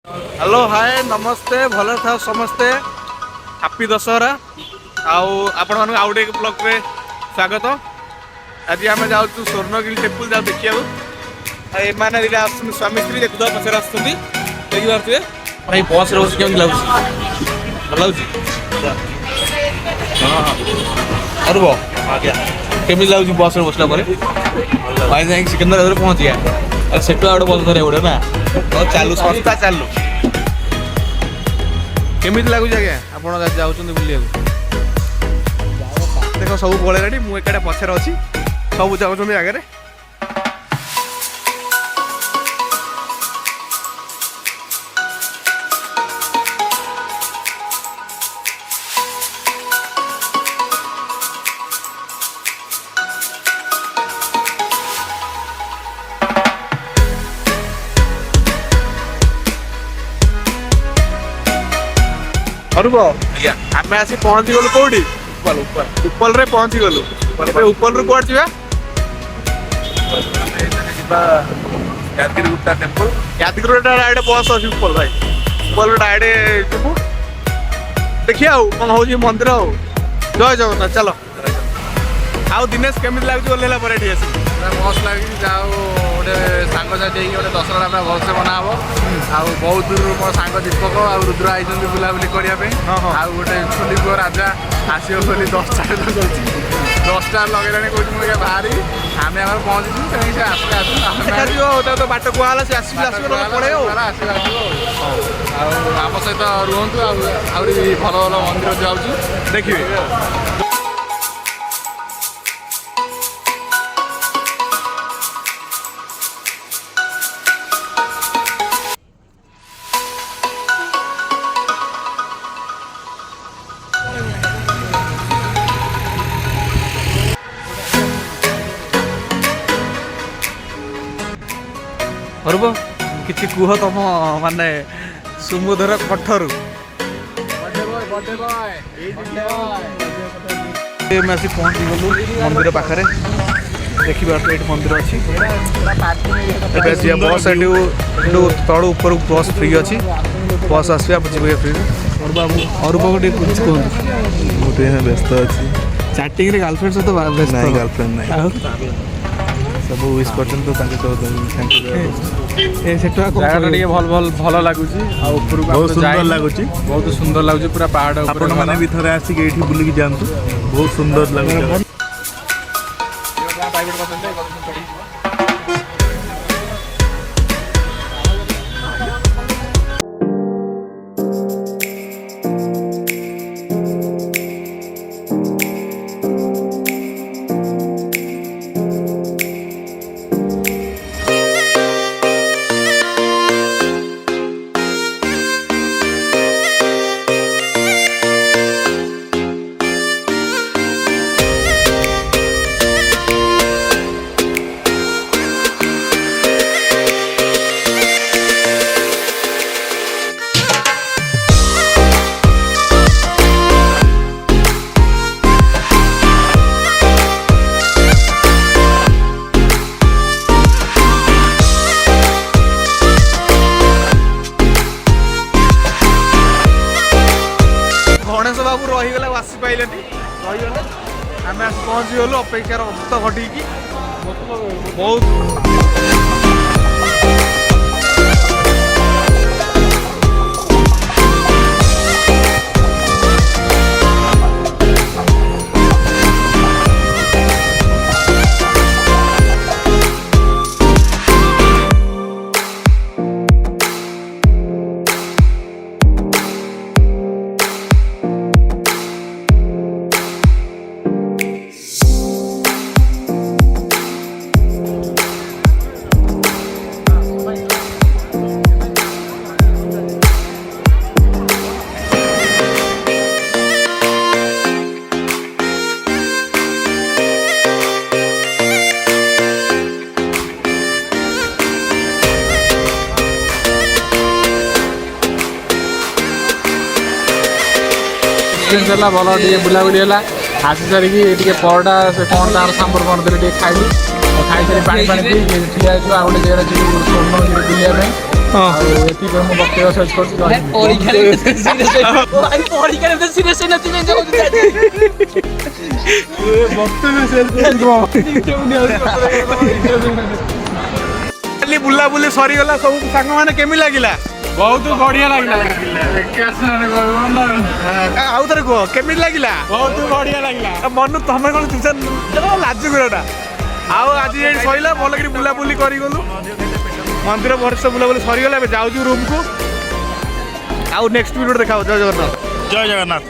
Hello hi नमस्ते भले था समस्ते हैप्पी दशहरा आपण मान आउ एक ब्लॉग रे स्वागत। आज आम जाऊँ स्वर्णगिरी टेम्पल जाऊ देखिए एमाने स्वामी स्त्री देखुद पचर आसुँच देखिए भाई बस रे बस केमती लगुच भल लगुच अरे केमी लगुच बस रे बसला भाई जाए सिकंदर पहुँच गया से गोटे बस धरे गोटे ना चालू संस्था चालू केमी लगुच आज्ञा आप जाऊँ बुलिया देख सब पलैला मुझे पछार अच्छी सब जाऊँ आगे आम आसी पहुंची गलु कौटी उपल रे पहुंची गलु उपल रु कुआड जीवा यादगिरी गुट्टा टेम्पल यादगिरी गुट्टा डायरेक्ट बस अछि उपल भाई उपल डायरेक्ट जीवु देखिया कौन होजी मंदिर हो जय जगन्नाथ चलो आउ दिनेश केमिति लागु ओलेला पर एठी आसी मस्त लगी जाओ गोटे सांग साथी गोटे दशहरा पूरा भलसे बना हम बहुत दूर मो सांग दीपक आ रुद्र आई बुलाबुली करने गोटे छुली राजा आसो बोली 10टा 10टा लगे कौन बाहरी आम पहुँची से आसो तो बाट कुआला से आस आम सहित रुहतु आहरी भल भल मंदिर जाऊँ देखिए। अर्ब कि कुह तुम माने सुमुधर कठर आसी पहुँची गलु मंदिर पाखे देखिए ये मंदिर अच्छी बस तल ऊपर बस फ्री अच्छी बस आसवा जी फ्री अरूप गोटे कुछ कहूँ गोटे व्यस्त अच्छी चैटिंग रे गर्लफ्रेंड सहित व्यस्त नहीं गर्लफ्रेंड नहीं सब विश करछन तो ताके तो थैंक यू ए सेटवा को जागा टिके भल लागुची आ ऊपर बहुत सुंदर लागुची बहुत सुंदर लागुची पूरा पहाड़ ऊपर आपण माने भी थरे आसी के एठी बुली के जानतु बहुत सुंदर लागुची। बाबू रहीगले आसी पाइले रहीगले आम आस पहुँची गलु अपेक्षार अंत घटी बहुत एक्सपीरियंस है भल टे बुलाबुली है आसी सारिकी परटा से कौन तार सांबर कौन देते खाइली खाई सारी पानी पानी पी ठिया आ गए जगह स्वर्णगिरी बुलाया ଆଉ ଏତିକି ମୁଁ ବକ୍ତବ୍ୟ ଶେଷ କରୁଛି। କାଲି ବୁଲାବୁଲି ସରିଗଲା ସବୁ ସାଙ୍ଗମାନେ କେମିତି ଲାଗିଲା? ବହୁତ ବଢିଆ ଲାଗିଲା। ଆଉ ଥରେ କୁହ କେମିତି ଲାଗିଲା? ବହୁତ ବଢିଆ ଲାଗିଲା। ମନୁ ତମେ କଣ ଲାଜୁକୁରଟା ଆଉ ଆଜି ଏଠି ସରିଲା ଭଲ କରି ବୁଲାବୁଲି କରିଗଲୁ ମନ୍ଦିର ବର୍ଷ ବୁଲାବୁଲି ସରିଗଲା ଏବେ ଯାଉଛୁ ରୁମକୁ ଆଉ ନେକ୍ସଟ ଭିଡ଼ିଓ ଦେଖାଉ ଜୟ ଜଗନ୍ନାଥ। ଜୟ ଜଗନ୍ନାଥ।